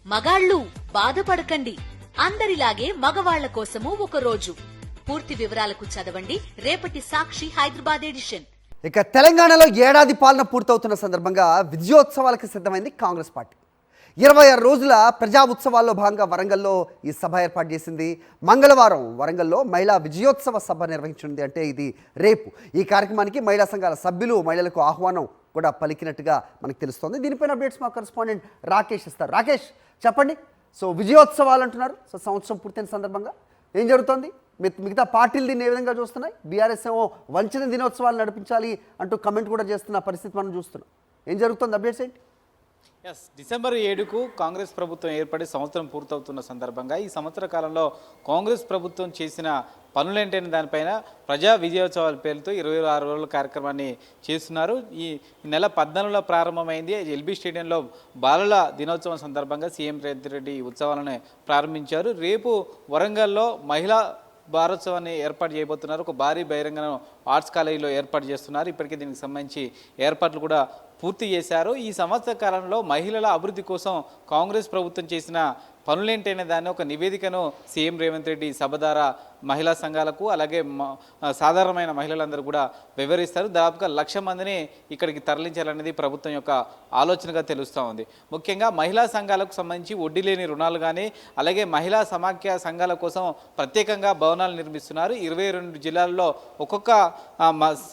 మగాళ్ళు బాధపడకండి, అందరిలాగే మగవాళ్ల కోసము ఒక రోజు. పూర్తి వివరాలకు చదవండి రేపటి సాక్షి హైదరాబాద్ ఎడిషన్. ఇక తెలంగాణలో ఏడాది పాలన పూర్తవుతున్న సందర్భంగా విజయోత్సవాలకు సిద్ధమైంది కాంగ్రెస్ పార్టీ. 26 రోజుల ప్రజా ఉత్సవాల్లో భాగంగా వరంగల్లో ఈ సభ ఏర్పాటు చేసింది. మంగళవారం వరంగల్లో మహిళా విజయోత్సవ సభ నిర్వహించింది. అంటే ఇది రేపు. ఈ కార్యక్రమానికి మహిళా సంఘాల సభ్యులు మహిళలకు ఆహ్వానం కూడా పలికినట్టుగా మనకు తెలుస్తోంది. దీనిపైన అప్డేట్స్ మా కరెస్పాండెంట్ రాకేష్ ఇస్తారు. రాకేష్, చెప్పండి. సో విజయోత్సవాలు అంటున్నారు. సో సంవత్సరం పూర్తయిన సందర్భంగా ఏం జరుగుతోంది? మిగతా పార్టీలు దీన్ని ఏ విధంగా చూస్తున్నాయి? బీఆర్ఎస్ ఏమో వంచన దినోత్సవాలు నడిపించాలి అంటూ కమెంట్ కూడా చేస్తున్న పరిస్థితి మనం చూస్తున్నాం. ఏం జరుగుతుంది? అప్డేట్స్ ఏంటి? డిసెంబర్ 7కు కాంగ్రెస్ ప్రభుత్వం ఏర్పడి సంవత్సరం పూర్తవుతున్న సందర్భంగా ఈ సంవత్సర కాలంలో కాంగ్రెస్ ప్రభుత్వం చేసిన పనులేంటైన దానిపైన ప్రజా విజయోత్సవాల పేరుతో 26 రోజుల కార్యక్రమాన్ని చేస్తున్నారు. ఈ నెల 14లో ప్రారంభమైంది. ఎల్బీ స్టేడియంలో బాలల దినోత్సవం సందర్భంగా సీఎం రేవంత్ రెడ్డి ఉత్సవాలను ప్రారంభించారు. రేపు వరంగల్లో మహిళా వారోత్సవాన్ని ఏర్పాటు చేయబోతున్నారు. ఒక భారీ బహిరంగను ఆర్ట్స్ కాలేజీలో ఏర్పాటు చేస్తున్నారు. ఇప్పటికే దీనికి సంబంధించి ఏర్పాట్లు కూడా పూర్తి చేశారు. ఈ సంవత్సర కాలంలో మహిళల అభివృద్ధి కోసం కాంగ్రెస్ ప్రభుత్వం చేసిన పనులేంటైనా దాన్ని ఒక నివేదికను సీఎం రేవంత్ రెడ్డి సభ ద్వారా మహిళా సంఘాలకు అలాగే సాధారణమైన మహిళలందరూ కూడా వివరిస్తారు. దాదాపుగా 1,00,000 మందిని ఇక్కడికి తరలించాలనేది ప్రభుత్వం యొక్క ఆలోచనగా తెలుస్తూ ఉంది. ముఖ్యంగా మహిళా సంఘాలకు సంబంధించి వడ్డీ లేని రుణాలు కానీ అలాగే మహిళా సమాఖ్య సంఘాల కోసం ప్రత్యేకంగా భవనాలు నిర్మిస్తున్నారు. 22 జిల్లాల్లో ఒక్కొక్క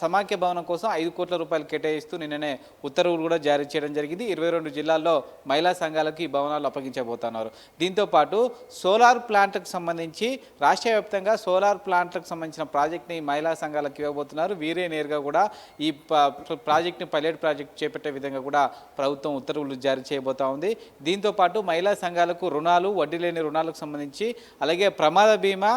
సమాఖ్య భవనం కోసం 5 కోట్ల రూపాయలు కేటాయిస్తూ నిన్ననే ఉత్తర్వులు కూడా జారీ చేయడం జరిగింది. 22 జిల్లాల్లో మహిళా సంఘాలకు ఈ భవనాలు అప్పగించబోతున్నారు. దీంతోపాటు సోలార్ ప్లాంట్లకు సంబంధించి రాష్ట్ర వ్యాప్తంగా సోలార్ ప్లాంట్లకు సంబంధించిన ప్రాజెక్ట్ని మహిళా సంఘాలకు ఇవ్వబోతున్నారు. వీరే నేరుగా కూడా ఈ ప్రాజెక్ట్ని పైలట్ ప్రాజెక్ట్ చేపట్టే విధంగా కూడా ప్రభుత్వం ఉత్తర్వులు జారీ చేయబోతా ఉంది. దీంతోపాటు మహిళా సంఘాలకు రుణాలు, వడ్డీ లేని రుణాలకు సంబంధించి అలాగే ప్రమాద బీమా,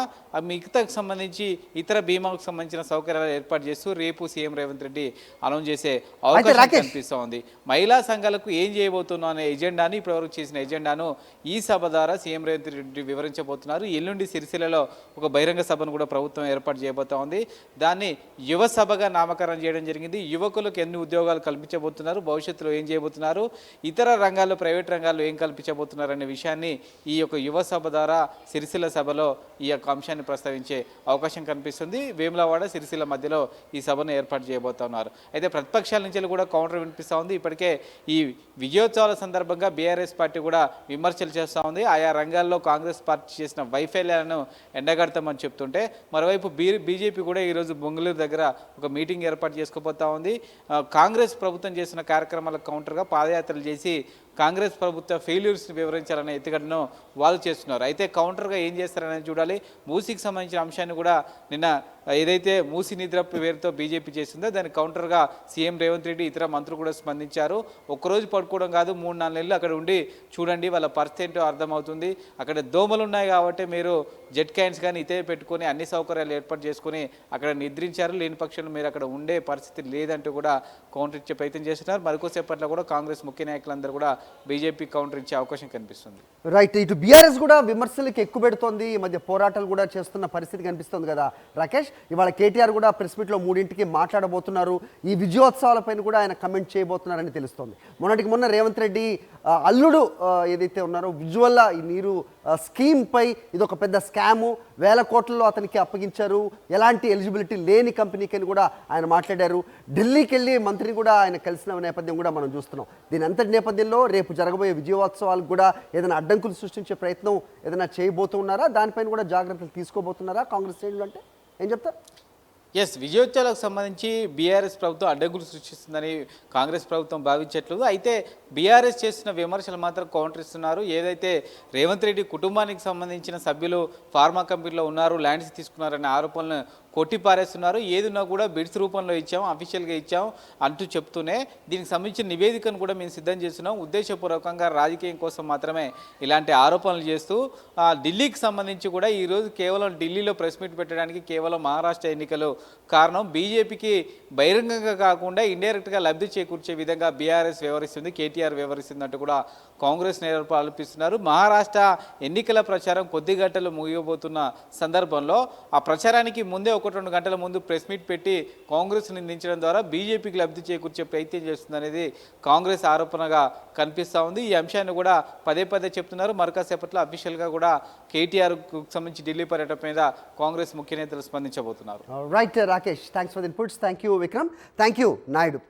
మిగతాకు సంబంధించి ఇతర బీమాకు సంబంధించిన సౌకర్యాలు ఏర్పాటు చేస్తూ రేపు సీఎం రేవంత్ రెడ్డి అనౌన్స్ చేసే అవకాశం కనిపిస్తూ ఉంది. మహిళా సంఘాలకు ఏం చేయబోతున్నాం అనే ఎజెండాను, ఇప్పటివరకు చేసిన ఎజెండాను ఈ సభ ద్వారా సీఎం రేవంత్ రెడ్డి వివరించబోతున్నారు. ఎల్లుండి సిరిసిల్లలో ఒక బహిరంగ సభను కూడా ప్రభుత్వం ఏర్పాటు చేయబోతా ఉంది. దాన్ని యువ సభగా నామకరణం చేయడం జరిగింది. యువకులకు ఎన్ని ఉద్యోగాలు కల్పించబోతున్నారు, భవిష్యత్తులో ఏం చేయబోతున్నారు, ఇతర రంగాల్లో ప్రైవేట్ రంగాల్లో ఏం కల్పించబోతున్నారు అనే విషయాన్ని ఈ యొక్క యువ సభ ద్వారా సిరిసిల్ల సభలో ఈ యొక్క అంశాన్ని ప్రస్తావించే అవకాశం కనిపిస్తుంది. వేములవాడ సిరిసిల్ల మధ్యలో ఈ సభను ఏర్పాటు చేయబోతున్నారు. అయితే ప్రతిపక్షాల నుంచి కూడా కౌంటర్ వినిపిస్తూ ఉంది. ఇప్పటికే ఈ విజయోత్సవాల సందర్భంగా బీఆర్ఎస్ పార్టీ కూడా విమర్శలు చేస్తూ ఉంది. ఆయా రంగాల్లో కాంగ్రెస్ పార్టీ చేసిన వైఫల్యాలను ఎండగడతామని చెప్తుంటే, మరోవైపు బీజేపీ కూడా ఈరోజు బొంగళూరు దగ్గర ఒక మీటింగ్ ఏర్పాటు చేసుకోబోతా ఉంది. కాంగ్రెస్ ప్రభుత్వం చేసిన కార్యక్రమాలకు కౌంటర్గా పాదయాత్రలు చేసి కాంగ్రెస్ ప్రభుత్వ ఫెయిల్యూర్స్ని వివరించాలనే ఎత్తుగడను వాళ్ళు చేస్తున్నారు. అయితే కౌంటర్గా ఏం చేస్తారనేది చూడాలి. మూసీకి సంబంధించిన అంశాన్ని కూడా నిన్న ఏదైతే మూసీ నిద్ర పేరుతో బీజేపీ చేసిందో దానికి కౌంటర్గా సీఎం రేవంత్ రెడ్డి ఇతర మంత్రులు కూడా స్పందించారు. ఒక్కరోజు పడుకోవడం కాదు, 3-4 నెలలు అక్కడ ఉండి చూడండి, వాళ్ళ పరిస్థితి ఏంటో అర్థమవుతుంది. అక్కడ దోమలు ఉన్నాయి కాబట్టి మీరు జెట్ క్యాన్స్ కానీ ఇతే పెట్టుకొని అన్ని సౌకర్యాలు ఏర్పాటు చేసుకుని అక్కడ నిద్రించారు. లేని పక్షంలో మీరు అక్కడ ఉండే పరిస్థితి లేదంటూ కూడా కౌంటర్ ఇచ్చే ప్రయత్నం చేస్తున్నారు. మరికొసేపట్లో కూడా కాంగ్రెస్ ముఖ్య నాయకులందరూ కూడా బీజేపీ కౌంటర్ ఇచ్చే అవకాశం కనిపిస్తుంది. రైట్. ఇటు బీఆర్ఎస్ కూడా విమర్శలకు ఎక్కువ పెడుతోంది. ఈ మధ్య పోరాటాలు కూడా చేస్తున్న పరిస్థితి కనిపిస్తుంది కదా రాకేష్. ఇవాళ కేటీఆర్ కూడా ప్రెస్ మీట్లో 3ంటికి మాట్లాడబోతున్నారు. ఈ విజయోత్సవాలపైన కూడా ఆయన కమెంట్ చేయబోతున్నారని తెలుస్తోంది. మొన్న రేవంత్ రెడ్డి అల్లుడు ఏదైతే ఉన్నారో విజువల్ ఈ నీరు స్కీమ్పై ఇది ఒక పెద్ద స్కాము, 1,000 కోట్లలో అతనికి అప్పగించారు, ఎలాంటి ఎలిజిబిలిటీ లేని కంపెనీకి అని కూడా ఆయన మాట్లాడారు. ఢిల్లీకి వెళ్ళి మంత్రిని కూడా ఆయన కలిసిన నేపథ్యం కూడా మనం చూస్తున్నాం. దీని అంతటి నేపథ్యంలో రేపు జరగబోయే విజయోత్సవాలకు కూడా ఏదైనా అడ్డంకులు సృష్టించే ప్రయత్నం ఏదైనా చేయబోతున్నారా? దానిపైన కూడా జాగ్రత్తలు తీసుకోబోతున్నారా కాంగ్రెస్ శ్రేణులు? అంటే ఏం చెప్తారు? విజయోత్సవాలకు సంబంధించి బీఆర్ఎస్ ప్రభుత్వం అడ్డంకులు సృష్టిస్తుందని కాంగ్రెస్ ప్రభుత్వం భావించట్లేదు. అయితే బీఆర్ఎస్ చేస్తున్న విమర్శలు మాత్రం కౌంటర్ ఇస్తున్నారు. ఏదైతే రేవంత్ రెడ్డి కుటుంబానికి సంబంధించిన సభ్యులు ఫార్మా కంపెనీలో ఉన్నారు, ల్యాండ్స్ తీసుకున్నారనే ఆరోపణలను కొట్టిపారేస్తున్నారు. ఏదున్నా కూడా బిడ్స్ రూపంలో ఇచ్చాం, అఫీషియల్గా ఇచ్చాం అంటూ చెప్తూనే దీనికి సంబంధించిన నివేదికను కూడా మేము సిద్ధం చేస్తున్నాం, ఉద్దేశపూర్వకంగా రాజకీయం కోసం మాత్రమే ఇలాంటి ఆరోపణలు చేస్తూ ఢిల్లీకి సంబంధించి కూడా ఈరోజు కేవలం ఢిల్లీలో ప్రెస్ మీట్ పెట్టడానికి కేవలం మహారాష్ట్ర ఎన్నికలు కారణం. బీజేపీకి బహిరంగంగా కాకుండా ఇండైరెక్ట్గా లబ్ధి చేకూర్చే విధంగా బీఆర్ఎస్ వ్యవహరిస్తుంది, కేటీఆర్ వ్యవహరిస్తుందంటూ కూడా కాంగ్రెస్ నేతలు ఆరోపిస్తున్నారు. మహారాష్ట్ర ఎన్నికల ప్రచారం కొద్ది గంటలు ముగియబోతున్న సందర్భంలో ఆ ప్రచారానికి ముందే 1-2 గంటల ముందు ప్రెస్ మీట్ పెట్టి కాంగ్రెస్ నిందించడం ద్వారా బీజేపీకి లబ్ధి చేకూర్చే ప్రయత్నం చేస్తుందనేది కాంగ్రెస్ ఆరోపణగా కనిపిస్తూ ఉంది. ఈ అంశాన్ని కూడా పదే పదే చెప్తున్నారు. మరికాసేపట్లో అఫీషియల్గా కూడా కేటీఆర్కు సంబంధించి ఢిల్లీ పర్యటన మీద కాంగ్రెస్ ముఖ్య నేతలు స్పందించబోతున్నారు. Right Rakesh, thanks for the inputs. Thank you Vikram, thank you Naidu.